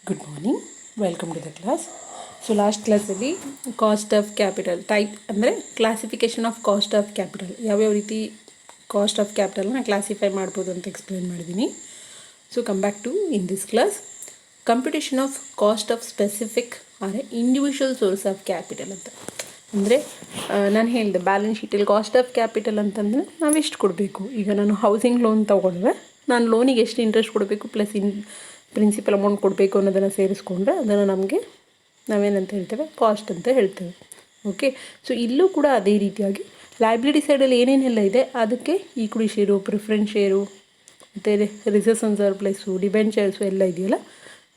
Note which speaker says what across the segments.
Speaker 1: Good morning. Welcome to the class. So last classಲ್ಲಿ cost of capital type ಅಂದರೆ classification of cost of capital ಯಾವ್ಯಾವ ರೀತಿ cost of ಕ್ಯಾಪಿಟಲ್ನ classify ಮಾಡ್ಬೋದು ಅಂತ explain ಮಾಡಿದ್ದೀನಿ. So come back to in this class computation of cost of specific ಅಂದರೆ individual source of capital ಅಂತ. ಅಂದರೆ ನಾನು ಹೇಳಿದೆ ಬ್ಯಾಲೆನ್ಸ್ ಶೀಟಲ್ಲಿ ಕಾಸ್ಟ್ ಆಫ್ ಕ್ಯಾಪಿಟಲ್ ಅಂತಂದರೆ ನಾವು ಎಷ್ಟು ಕೊಡಬೇಕು. ಈಗ ನಾನು ಹೌಸಿಂಗ್ ಲೋನ್ ತೊಗೊಂಡ್ರೆ ನಾನು ಲೋನಿಗೆ ಎಷ್ಟು ಇಂಟ್ರೆಸ್ಟ್ ಕೊಡಬೇಕು ಪ್ಲಸ್ ಪ್ರಿನ್ಸಿಪಲ್ ಅಮೌಂಟ್ ಕೊಡಬೇಕು ಅನ್ನೋದನ್ನು ಸೇರಿಸ್ಕೊಂಡ್ರೆ ಅದನ್ನು ನಮಗೆ ನಾವೇನಂತ ಹೇಳ್ತೇವೆ ಕಾಸ್ಟ್ ಅಂತ ಹೇಳ್ತೇವೆ. ಓಕೆ, ಸೊ ಇಲ್ಲೂ ಕೂಡ ಅದೇ ರೀತಿಯಾಗಿ ಲೈಬಿಲಿಟಿ ಸೈಡಲ್ಲಿ ಏನೇನೆಲ್ಲ ಇದೆ ಅದಕ್ಕೆ ಈಕ್ವಿಟಿ ಶೇರು, ಪ್ರಿಫರೆನ್ಸ್ ಶೇರು, ಮತ್ತು ರಿಸರ್ವ್ಸ್ ಆ್ಯಂಡ್ ಸರ್ಪ್ಲಸ್ಸು, ಡಿಬೆಂಚರ್ಸು ಎಲ್ಲ ಇದೆಯಲ್ಲ,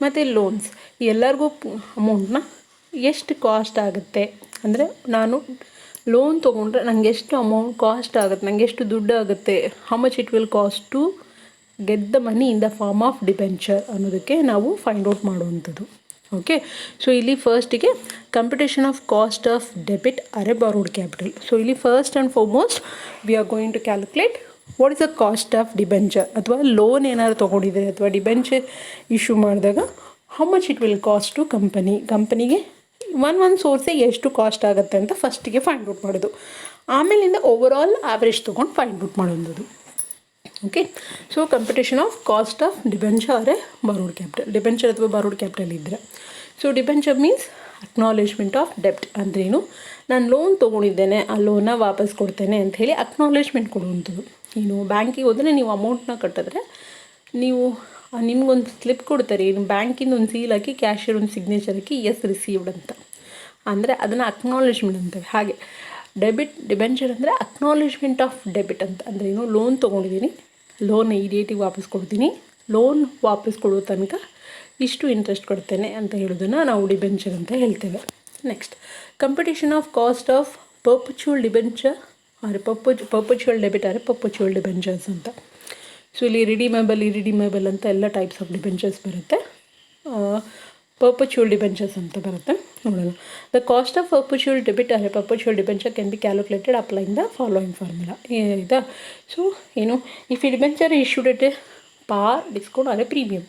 Speaker 1: ಮತ್ತು ಲೋನ್ಸ್ ಎಲ್ಲರಿಗೂ ಅಮೌಂಟ್ನ ಎಷ್ಟು ಕಾಸ್ಟ್ ಆಗುತ್ತೆ ಅಂದರೆ ನಾನು ಲೋನ್ ತೊಗೊಂಡ್ರೆ ನನಗೆ ಎಷ್ಟು ಅಮೌಂಟ್ ಕಾಸ್ಟ್ ಆಗುತ್ತೆ, ನನಗೆ ಎಷ್ಟು ದುಡ್ಡು ಆಗುತ್ತೆ, how much it will cost to get the money in the form of debenture ಅನ್ನೋದಕ್ಕೆ ನಾವು ಫೈಂಡ್ ಔಟ್ ಮಾಡುವಂಥದ್ದು. ಓಕೆ, ಸೊ ಇಲ್ಲಿ ಫಸ್ಟಿಗೆ computation of cost of debit are borrowed capital. So ಇಲ್ಲಿ first and foremost we are going to calculate what is the cost of debenture. ಅಥವಾ loan ಏನಾದ್ರು ತೊಗೊಂಡಿದ್ದಾರೆ ಅಥವಾ ಡಿಬೆಂಚರ್ ಇಶ್ಯೂ ಮಾಡಿದಾಗ how much it will cost to ಕಂಪನಿಗೆ ಒಂದು ಸೋರ್ಸಿಗೆ ಎಷ್ಟು cost ಆಗುತ್ತೆ ಅಂತ ಫಸ್ಟಿಗೆ ಫೈಂಡ್ ಔಟ್ ಮಾಡೋದು. ಆಮೇಲಿಂದ ಓವರ್ ಆಲ್ ಆವ್ರೇಜ್ ತೊಗೊಂಡು ಫೈಂಡ್ ಔಟ್ ಮಾಡೋದು. Okay, so computation of cost of debenture ಅರೆ ಬಾರೋಡ್ ಕ್ಯಾಪಿಟಲ್. ಡಿಬೆಂಚರ್ ಅಥವಾ ಬಾರೋಡ್ ಕ್ಯಾಪಿಟಲ್ ಇದ್ದರೆ, so debenture means acknowledgement of ಡೆಬ್ಟ್. ಅಂದ್ರೇನು, ನಾನು ಲೋನ್ ತೊಗೊಂಡಿದ್ದೇನೆ, ಆ ಲೋನ್ನ ವಾಪಸ್ ಕೊಡ್ತೇನೆ ಅಂತ ಹೇಳಿ ಅಕ್ನಾಲೇಜ್ಮೆಂಟ್ ಕೊಡುವಂಥದ್ದು. ಏನು, ಬ್ಯಾಂಕಿಗೆ ಹೋದರೆ ನೀವು ಅಮೌಂಟ್ನ ಕಟ್ಟಿದ್ರೆ ನೀವು ನಿಮ್ಗೊಂದು ಸ್ಲಿಪ್ ಕೊಡ್ತಾರೆ, ಏನು ಬ್ಯಾಂಕಿಂದ ಒಂದು ಸೀಲ್ ಹಾಕಿ ಕ್ಯಾಶಿಯರ್ ಒಂದು ಸಿಗ್ನೇಚರ್ ಹಾಕಿ ಎಸ್ ರಿಸೀವ್ಡ್ ಅಂತ, ಅಂದರೆ ಅದನ್ನು ಅಕ್ನಾಲೇಜ್ಮೆಂಟ್ ಅಂತೇವೆ. ಹಾಗೆ ಡಿಬೆಂಚರ್ ಅಂದರೆ ಅಕ್ನಾಲೇಜ್ಮೆಂಟ್ ಆಫ್ ಡೆಬಿಟ್ ಅಂತ. ಅಂದರೆ ಏನು, ಲೋನ್ ತೊಗೊಂಡಿದ್ದೀನಿ, ಲೋನ್ ಈ ಡೇಟಿಗೆ ವಾಪಸ್ ಕೊಡ್ತೀನಿ, ಲೋನ್ ವಾಪಸ್ ಕೊಡೋ ತನಕ ಇಷ್ಟು ಇಂಟ್ರೆಸ್ಟ್ ಕೊಡ್ತೇನೆ ಅಂತ ಹೇಳೋದನ್ನು ನಾವು ಡಿಬೆಂಚರ್ ಅಂತ ಹೇಳ್ತೇವೆ. Next, computation of cost of perpetual debenture ಆದರೆ ಪರ್ಪಚುವಲ್ ಡೆಬಿಟ್ ಆದರೆ ಪರ್ಪಚುವಲ್ ಡಿಬೆಂಚರ್ಸ್ ಅಂತ. ಸೊ ಇಲ್ಲಿ ಇರಿಡಿಮೇಬಲ್ ಅಂತ ಎಲ್ಲ ಟೈಪ್ಸ್ ಆಫ್ ಡಿಬೆಂಚರ್ಸ್ ಬರುತ್ತೆ. ಪರ್ಪಚುವಲ್ ಡಿಬೆಂಚರ್ಸ್ ಅಂತ ಬರುತ್ತೆ, ನೋಡೋಣ. The cost of perpetual debit ಅಂದರೆ perpetual debenture can be calculated applying the following formula. ಏನಿದೆ, ಸೊ ಏನು, ಇಫ್ ಈ debenture issued at par discount ಅಂದರೆ ಪ್ರೀಮಿಯಮ್.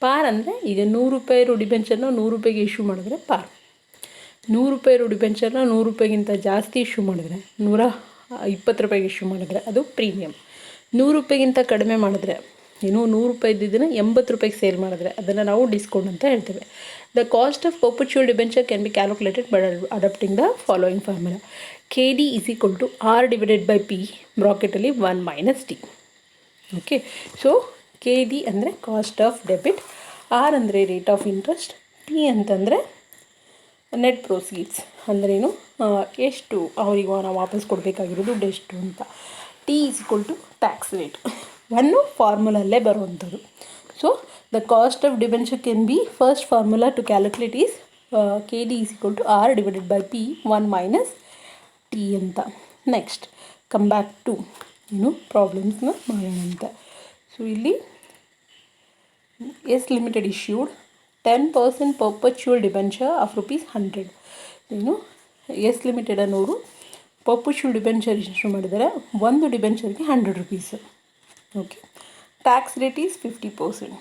Speaker 1: ಪಾರ್ ಅಂದರೆ ಈಗ 100 ರೂಪಾಯಿ ಡಿಬೆಂಚರ್ನ 100 ರೂಪಾಯಿಗೆ ಇಶ್ಯೂ ಮಾಡಿದ್ರೆ ಪಾರ್. 100 ರೂಪಾಯಿ ಡಿಬೆಂಚರ್ನ 100 ರೂಪಾಯಿಗಿಂತ ಜಾಸ್ತಿ ಇಶ್ಯೂ ಮಾಡಿದ್ರೆ, 120 ರೂಪಾಯಿಗೆ ಇಶ್ಯೂ ಮಾಡಿದ್ರೆ ಅದು ಪ್ರೀಮಿಯಮ್. 100 ರೂಪಾಯಿಗಿಂತ ಕಡಿಮೆ ಮಾಡಿದ್ರೆ, ಏನು 100 ರೂಪಾಯಿ ಇದ್ದಿದ್ದನ್ನು 80 ರೂಪಾಯಿಗೆ ಸೇಲ್ ಮಾಡಿದ್ರೆ ಅದನ್ನು ನಾವು ಡಿಸ್ಕೌಂಟ್ ಅಂತ ಹೇಳ್ತೇವೆ. The cost of perpetual debenture can be calculated by adapting the following formula. KD is equal to R divided by P ಬ್ರಾಕೆಟಲ್ಲಿ 1 minus T. Okay, so KD ಅಂದರೆ ಕಾಸ್ಟ್ ಆಫ್ ಡೆಬಿಟ್, R ಅಂದರೆ rate of interest, P ಅಂತಂದರೆ net proceeds ಅಂದ್ರೇನು, ಎಷ್ಟು ಅವರಿಗೆ ನಾವು ವಾಪಸ್ ಕೊಡಬೇಕಾಗಿರೋದು ದುಡ್ಡು ಎಷ್ಟು ಅಂತ. T is equal to tax rate. ಒಂದು ಫಾರ್ಮುಲಲ್ಲೇ ಬರುವಂಥದ್ದು. So the cost of debenture can be first formula to calculate is KD is equal to R divided by P 1 minus T ಅಂತ. ನೆಕ್ಸ್ಟ್ ಕಮ್ ಬ್ಯಾಕ್ ಟು ಏನು ಪ್ರಾಬ್ಲಮ್ಸ್ನ ಮಾಡೋಣ ಅಂತ. So ಇಲ್ಲಿ S limited issued 10% perpetual debenture of ₹100. ಏನು S limited ಅನ್ನೋರು ಪರ್ಪಚುವಲ್ debenture issue ಮಾಡಿದರೆ ಒಂದು ಡಿಬೆಂಚರ್ಗೆ ₹100. Okay, tax rate is 50%.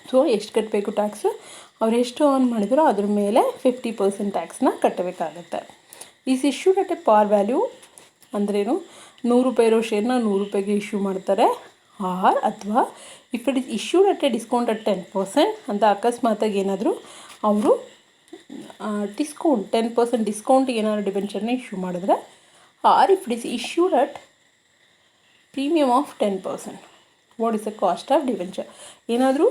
Speaker 1: So ಎಷ್ಟು ಕಟ್ಟಬೇಕು ಟ್ಯಾಕ್ಸು, ಅವ್ರು ಎಷ್ಟು ಅರ್ನ್ ಮಾಡಿದಾರೋ ಅದ್ರ ಮೇಲೆ 50% ಟ್ಯಾಕ್ಸ್ನ ಕಟ್ಟಬೇಕಾಗತ್ತೆ. Is issued at a par value ಅಂದ್ರೇನು, 100 ರೂಪಾಯಿ ಇರೋ ಶೇರ್ನ 100 ರೂಪಾಯಿಗೆ ಇಶ್ಯೂ ಮಾಡ್ತಾರೆ. ಆರ್ ಅಥವಾ if it is issued at a discount at 10% ಅಂತ ಅಕಸ್ಮಾತಾಗಿ ಏನಾದರೂ ಅವರು ಡಿಸ್ಕೌಂಟ್ 10% ಡಿಸ್ಕೌಂಟಿಗೆ ಏನಾದರೂ ಡಿಬೆಂಚರ್ನ ಇಶ್ಯೂ ಮಾಡಿದ್ರೆ, or if it is issued at premium of 10%, what is the cost of debenture. ಏನಾದರೂ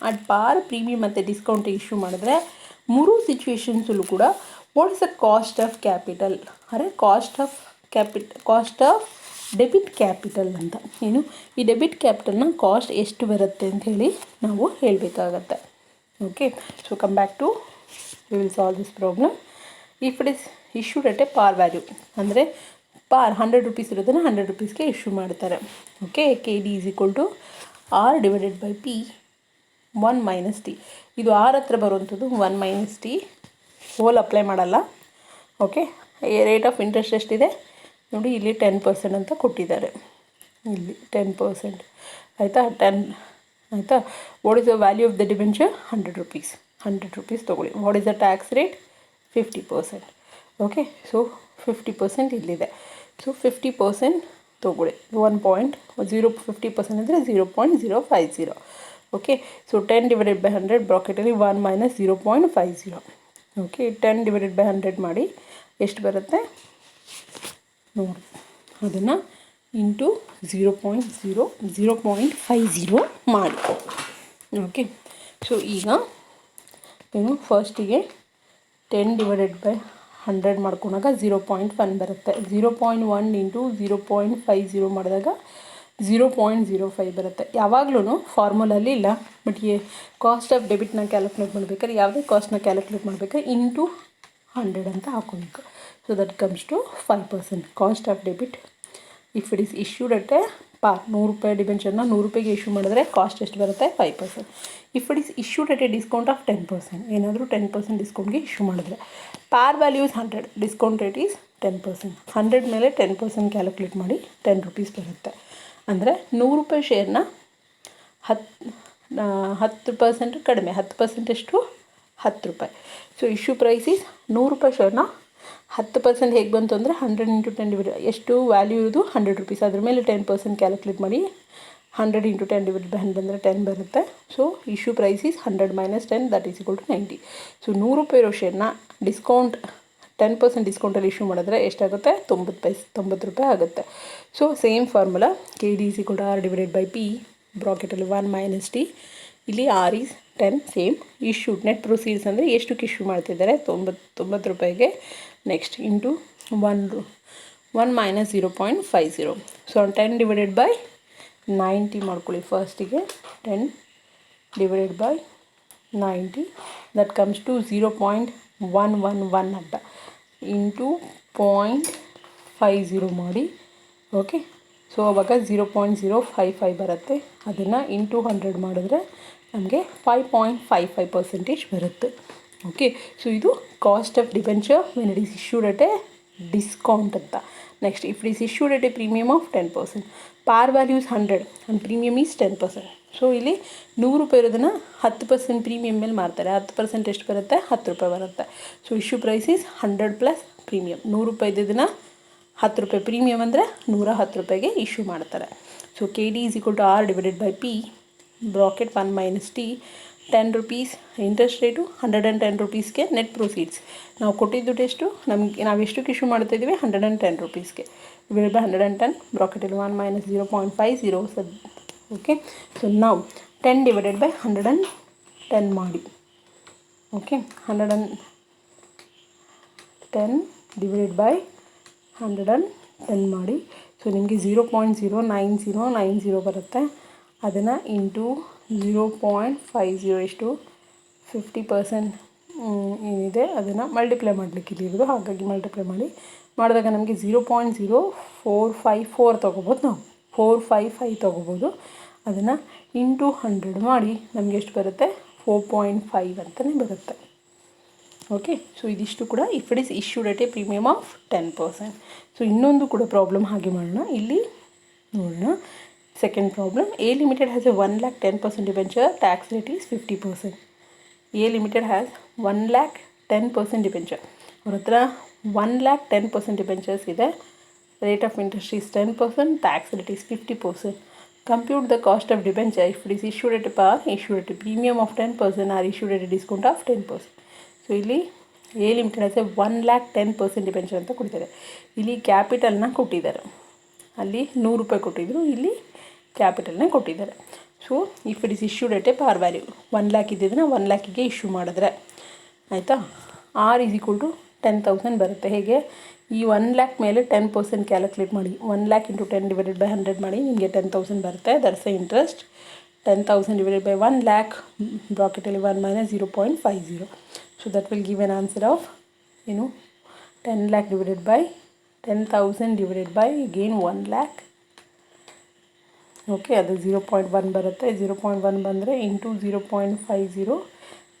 Speaker 1: ಅಟ್ ಪಾರ್ ಪ್ರೀಮಿಯಮ್ ಮತ್ತು ಡಿಸ್ಕೌಂಟ್ ಇಶ್ಯೂ ಮಾಡಿದ್ರೆ ಮೂರು ಸಿಚುವೇಶನ್ಸಲ್ಲೂ ಕೂಡ what is the cost of capital ಅಂದರೆ ಕಾಸ್ಟ್ ಆಫ್ ಡೆಬಿಟ್ ಕ್ಯಾಪಿಟಲ್ ಅಂತ. ಏನು, ಈ ಡೆಬಿಟ್ ಕ್ಯಾಪಿಟಲ್ನ ಕಾಸ್ಟ್ ಎಷ್ಟು ಬರುತ್ತೆ ಅಂತ ಹೇಳಿ ನಾವು ಹೇಳಬೇಕಾಗತ್ತೆ. Okay, so come back to we will solve this problem. If it is issued at a par value ಅಂದರೆ ಪಾರ್ 100 ರೂಪೀಸ್ ಇರೋದನ್ನು 100 ರೂಪೀಸ್ಗೆ ಇಶ್ಯೂ ಮಾಡ್ತಾರೆ. Okay, KD is equal to R divided by P 1 minus T. ಇದು R ಹತ್ರ ಬರುವಂಥದ್ದು 1 minus T, whole apply ಮಾಡಲ್ಲ. Okay, rate of interest ಎಷ್ಟಿದೆ ನೋಡಿ, ಇಲ್ಲಿ 10% ಅಂತ ಕೊಟ್ಟಿದ್ದಾರೆ, ಇಲ್ಲಿ 10% ಆಯಿತಾ. ಆಯಿತಾ. What is the value of the debenture? 100 rupees ತೊಗೊಳ್ಳಿ. What is the tax rate? 50%. Okay, so 50% ಇಲ್ಲಿದೆ. ಸೊ 50% ತೊಗೊಳ್ಳಿ. 50% ಅಂದರೆ 0.050. Okay, so 10 divided by 100 ಬ್ರಾಕೆಟಲ್ಲಿ 1 minus 0.50. Okay, 10 divided by 100 ಮಾಡಿ ಎಷ್ಟು ಬರುತ್ತೆ ನೋಡಿ. ಅದನ್ನು ಇಂಟು 0.50 ಮಾಡಿ. ಓಕೆ, ಸೊ ಈಗ ಏನು ಫಸ್ಟಿಗೆ 10 ಡಿವೈಡೆಡ್ ಬೈ 100 ಮಾಡ್ಕೊಂಡಾಗ 0.1 ಬರುತ್ತೆ. 0.1 ಇಂಟು 0.50 ಮಾಡಿದಾಗ 0.05 ಬರುತ್ತೆ. ಯಾವಾಗಲೂ ಫಾರ್ಮುಲಲ್ಲಿ ಇಲ್ಲ, ಬಟ್ ಕಾಸ್ಟ್ ಆಫ್ ಡೆಬಿಟ್ನ ಕ್ಯಾಲ್ಕುಲೇಟ್ ಮಾಡಬೇಕಾದ್ರೆ ಯಾವುದೇ ಕಾಸ್ಟ್ನ ಕ್ಯಾಲ್ಕುಲೇಟ್ ಮಾಡಬೇಕಾದ್ರೆ ಇಂಟು 100 ಅಂತ ಹಾಕೋಬೇಕು. So that comes to 5%. Cost of debit if it is issued at a par, 100 ರೂಪಾಯಿ ಡಿಬೆಂಚರ್ನ 100 ರೂಪಾಯಿಗೆ ಇಶ್ಯೂ ಮಾಡಿದ್ರೆ ಕಾಸ್ಟ್ ಎಷ್ಟು ಬರುತ್ತೆ? 5%. If it is issued at a discount of 10%, ಏನಾದರೂ 10% ಡಿಸ್ಕೌಂಟ್ಗೆ ಇಶ್ಯೂ ಮಾಡಿದ್ರೆ ಪಾರ್ value is 100, discount rate is 10%. 100 ಮೇಲೆ 10% ಕ್ಯಾಲ್ಕುಲೇಟ್ ಮಾಡಿ 10 rupees ಬರುತ್ತೆ. ಅಂದರೆ 100 ರೂಪಾಯಿ ಶೇರ್ನ 10% ಕಡಿಮೆ, 10% ಎಷ್ಟು? 10 ರೂಪಾಯಿ. ಸೊ ಇಶ್ಯೂ ಪ್ರೈಸ್ ಈಸ್ 100 ರೂಪಾಯಿ ಶೇರ್ನ 10% ಹೇಗೆ ಬಂತು ಅಂದರೆ 100 ಇಂಟು 10 ಡಿವೈಡ್, ಎಷ್ಟು ವ್ಯಾಲ್ಯೂ ಇದು? 100 rupees. ಅದ್ರ ಮೇಲೆ 10% ಕ್ಯಾಲ್ಕುಲೇಟ್ ಮಾಡಿ 100 ಇಂಟು 10 ಡಿವೈಡ್ ಬೈ 100 ಅಂದರೆ 10 ಬರುತ್ತೆ. So issue price is 100 minus 10, that is equal to 90. So 100 ರೂಪಾಯಿ ಇರೋ ಶೇರ್ನ ಡಿಸ್ಕೌಂಟ್ 10% ಡಿಸ್ಕೌಂಟಲ್ಲಿ ಇಶ್ಯೂ ಮಾಡಿದ್ರೆ ಎಷ್ಟಾಗುತ್ತೆ? 90 ರೂಪಾಯಿ ಆಗುತ್ತೆ. So same formula, K D is equal to R divided by P, ಬ್ರಾಕೆಟಲ್ಲಿ 1 ಮೈನಸ್ ಟಿ, ಇಲ್ಲಿ R is 10. Same issued net proceeds ಅಂದರೆ ಎಷ್ಟಕ್ಕೆ ಇಶ್ಯೂ ಮಾಡ್ತಿದ್ದಾರೆ? 90 ರೂಪಾಯಿಗೆ. Next into 1 minus 0.50. So 10 divided by 90 ಮಾಡ್ಕೊಳ್ಳಿ ಫಸ್ಟಿಗೆ. 10 divided by 90 that comes to 0.111 ಅಂತ into 0.50 ಮಾಡಿ. ಓಕೆ, ಸೊ ಅವಾಗ 0.055 ಬರುತ್ತೆ. ಅದನ್ನು ಇಂಟು 100 ಮಾಡಿದ್ರೆ ನಮಗೆ 5.55% ಬರುತ್ತೆ. ಓಕೆ, ಸೊ ಇದು cost of debenture when it is issued at a discount ಅಂತ. Next, if it is issued at a premium of 10%, par value is 100 and premium is 10%. So ಇಲ್ಲಿ 100 ರೂಪಾಯಿ ಇರೋದನ್ನು 10% ಪ್ರೀಮಿಯಮ್ ಮೇಲೆ ಮಾರ್ತಾರೆ. 10% ಎಷ್ಟು ಬರುತ್ತೆ? 10 ರೂಪಾಯಿ ಬರುತ್ತೆ. So issue price is 100 plus premium. 100 ರೂಪಾಯಿ ಇದ್ದಿದ್ದನ್ನು 10 ರೂಪಾಯಿ ಪ್ರೀಮಿಯಮ್ ಅಂದರೆ 110 ರೂಪಾಯಿಗೆ ಇಶ್ಯೂ ಮಾಡ್ತಾರೆ. So K D is equal to R divided by P, bracket 1 minus T, 10 rupees interest rate, 110 rupeesಗೆ ನೆಟ್ ಪ್ರೊಸೀಡ್ಸ್. ನಾವು ಕೊಟ್ಟಿದ್ದು ಎಷ್ಟು? ನಾವು ಎಷ್ಟಕ್ಕೆ ಇಶ್ಯೂ ಮಾಡ್ತಾಯಿದ್ದೀವಿ? 110 rupeesಗೆ. ಡಿವೈಡೆಡ್ ಬೈ 110, ಬ್ರಾಕೆಟಲ್ಲಿ 1 ಮೈನಸ್ 0.50. ಓಕೆ, ಸೊ ನಾವು 10 ಡಿವೈಡೆಡ್ ಬೈ 110 ಮಾಡಿ. ಓಕೆ, 110 ಡಿವೈಡೆಡ್ ಬೈ 110 ಮಾಡಿ. ಸೊ ನಿಮಗೆ 0.09090 ಬರುತ್ತೆ. ಅದನ್ನು ಇಂಟು 0.50 ಎಷ್ಟು? 50% ಏನಿದೆ ಅದನ್ನು ಮಲ್ಟಿಪ್ಲೈ ಮಾಡಲಿಕ್ಕೆ ಇಲ್ಲಿರೋದು, ಹಾಗಾಗಿ ಮಲ್ಟಿಪ್ಲೈ ಮಾಡಿದಾಗ ನಮಗೆ 0.0454 ತೊಗೋಬೋದು. ನಾವು 455 ತೊಗೋಬೋದು. ಅದನ್ನು ಇಂಟು 100 ಮಾಡಿ ನಮಗೆ ಎಷ್ಟು ಬರುತ್ತೆ? 4.5 ಅಂತಲೇ ಬರುತ್ತೆ. ಓಕೆ, ಸೊ ಇದಿಷ್ಟು ಕೂಡ if it is issued at a premium of 10%. So ಇನ್ನೊಂದು ಕೂಡ ಪ್ರಾಬ್ಲಮ್ ಹಾಗೆ ಮಾಡೋಣ. ಇಲ್ಲಿ ನೋಡೋಣ. Second problem, A Limited has a 1,10% debenture, tax rate is 50%. A Limited has 1,10% debenture. ಅವ್ರ ಹತ್ರ 1,10% ಡಿಬೆಂಚರ್ಸ್ ಇದೆ. Rate of interest is 10%, tax rate is 50%. Compute the cost of debenture if it is issued at a par, issued at a premium of 10% R issued at a discount of 10%. So ಇಲ್ಲಿ A Limited has a 1,10% debenture ಅಂತ ಕೊಟ್ಟಿದ್ದಾರೆ. ಇಲ್ಲಿ ಕ್ಯಾಪಿಟಲ್ನ ಕೊಟ್ಟಿದ್ದಾರೆ. ಅಲ್ಲಿ 100 ರೂಪಾಯಿ ಕೊಟ್ಟಿದ್ದರು, ಇಲ್ಲಿ ಕ್ಯಾಪಿಟಲ್ನೇ ಕೊಟ್ಟಿದ್ದಾರೆ. So if it is issued at a par value 1 lakh ಇದ್ದಿದ್ದನ್ನು 1 lakhಗೆ ಇಶ್ಯೂ ಮಾಡಿದ್ರೆ ಆಯಿತಾ, ಆರ್ ಈಸ್ ಈಕ್ವಲ್ ಟು 10,000 ಬರುತ್ತೆ. ಹೇಗೆ? ಈ 1 lakh ಮೇಲೆ 10% ಕ್ಯಾಲ್ಕುಲೇಟ್ ಮಾಡಿ. 1 lakh ಇಂಟು 10 ಡಿವೈಡೆಡ್ ಬೈ 100 ಮಾಡಿ, ನಿಮಗೆ 10,000 ಬರುತ್ತೆ. That's the interest. 10,000 divided by 1 lakh, ಬ್ರಾಕೆಟಲ್ಲಿ 1 minus 0.50. So that will give an answer of 10 lakh divided by 10,000 divided by again 1 lakh. Okay, ಅದು 0.1 ಬರುತ್ತೆ. 0.1 ಬಂದರೆ into 0.50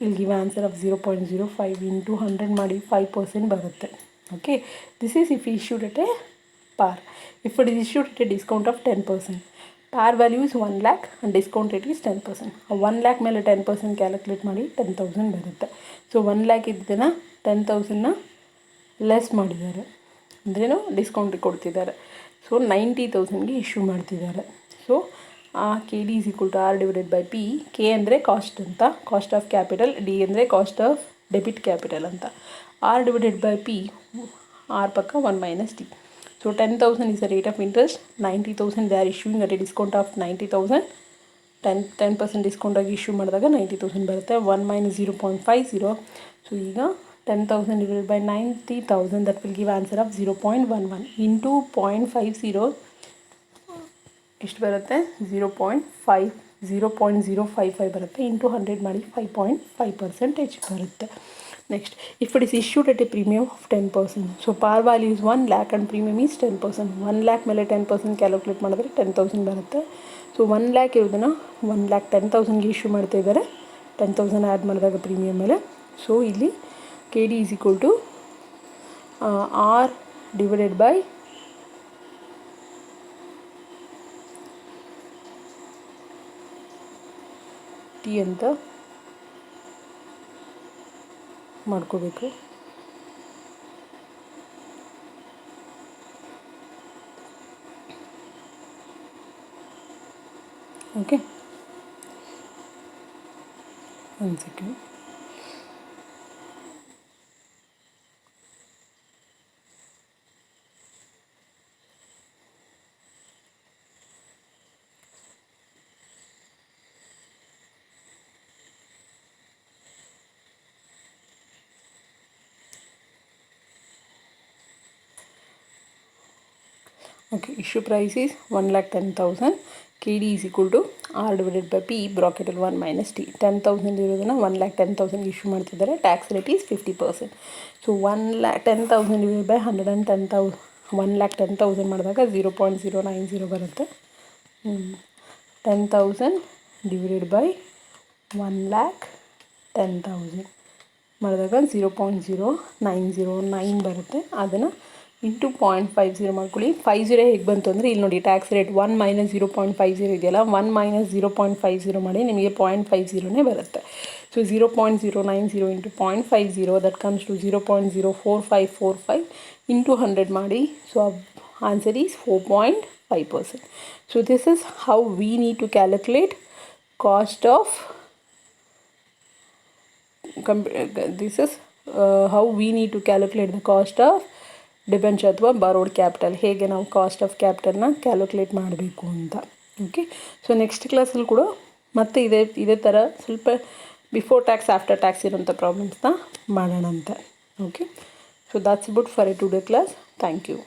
Speaker 1: will give answer of 0.05 into 100 ಮಾಡಿ 5% ಬರುತ್ತೆ. Okay, this is if issued at a par. If it is issued at a discount of 10%, par value is 1 lakh and discount rate is 10%. 1 lakh ಮೇಲೆ 10% calculate ಮಾಡಿ 10,000 ಬರುತ್ತೆ. So 1 lakh ಇದ್ದನ್ನು 10,000ನ less ಮಾಡಿದ್ದಾರೆ, ಅಂದ್ರೇನು discount ಕೊಡ್ತಿದ್ದಾರೆ. ಸೊ 90,000ಗೆ issue ಮಾಡ್ತಿದ್ದಾರೆ. So K D is equal to R divided by P. K ಅಂದರೆ ಕಾಸ್ಟ್ ಅಂತ, ಕಾಸ್ಟ್ ಆಫ್ ಕ್ಯಾಪಿಟಲ್. ಡಿ ಅಂದರೆ ಕಾಸ್ಟ್ ಆಫ್ ಡೆಬಿಟ್ ಕ್ಯಾಪಿಟಲ್ ಅಂತ. R divided by P, R ಪಕ್ಕ 1 minus D. So 10,000 is the rate of interest. 90,000 they are issuing at a discount of 90,000. 10% discount ಆಗಿ issue ಮಾಡಿದಾಗ 90,000 ಬರುತ್ತೆ. 1 minus 0.50. So ಈಗ 10,000 divided by 90,000, that will give answer of 0.11 into 0.50 ಎಷ್ಟು ಬರುತ್ತೆ 0.055 ಬರುತ್ತೆ. Into 100 ಮಾಡಿ 5.5% ಬರುತ್ತೆ. Next, if it is issued at a premium of 10%. So ಪಾರ್ value is 1 lakh and premium is 10%. 1 lakh ಮೇಲೆ 10% ಕ್ಯಾಲ್ಕುಲೇಟ್ ಮಾಡಿದ್ರೆ 10,000 ಬರುತ್ತೆ. ಸೊ 1 lakh ಇರೋದನ್ನು 1 lakh 10,000ಗೆ ಇಶ್ಯೂ ಮಾಡ್ತಾ ಇದ್ದಾರೆ. 10,000 ಆ್ಯಡ್ ಮಾಡಿದಾಗ ಪ್ರೀಮಿಯಮ್ ಮೇಲೆ. ಸೊ ಇಲ್ಲಿ K D is equal to R divided by T ಅಂತ ಮಾಡ್ಕೋಬೇಕು. Okay, 1 second. Okay, issue price is 1,10,000. KD is equal to R divided by P, bracket 1 minus T. 10,000 ಇರೋದನ್ನು 1,10,000 issue ಮಾಡ್ತಿದ್ದಾರೆ. Tax rate is 50%. So 1,10,000 divided by 110,000, 1,10,000 ಮಾಡಿದಾಗ 0.090 ಬರುತ್ತೆ. 10,000 divided by 1,10,000 ಮಾಡಿದಾಗ 0.0909 ಬರುತ್ತೆ. ಅದನ್ನು into 0.50 ಮಾಡ್ಕೊಳ್ಳಿ. 50 ಹೇಗೆ ಬಂತು ಅಂದರೆ ಇಲ್ಲಿ ನೋಡಿ, ಟ್ಯಾಕ್ಸ್ ರೇಟ್ 1 minus 0.50 ಇದೆಯಲ್ಲ, 1 minus 0.50 ಮಾಡಿ ನಿಮಗೆ 0.50ನೇ ಬರುತ್ತೆ. So 0.090 into 0.50, that comes to 0.04545 into 100 ಮಾಡಿ. So answer is 4.5%. So this is how we need to calculate cost of how we need to calculate the cost of debenture ಅಥವಾ borrowed capital, ಹೇಗೆ ನಾವು cost of ಕ್ಯಾಪಿಟಲ್ನ calculate ಮಾಡಬೇಕು ಅಂತ. Okay, so next ಕ್ಲಾಸಲ್ಲಿ ಕೂಡ ಮತ್ತೆ ಇದೇ ಥರ ಸ್ವಲ್ಪ ಬಿಫೋರ್ ಟ್ಯಾಕ್ಸ್ ಆಫ್ಟರ್ ಟ್ಯಾಕ್ಸ್ ಇರೋಂಥ ಪ್ರಾಬ್ಲಮ್ಸ್ನ ಮಾಡೋಣ ಅಂತ. Okay, so that's it for a today class. Thank you.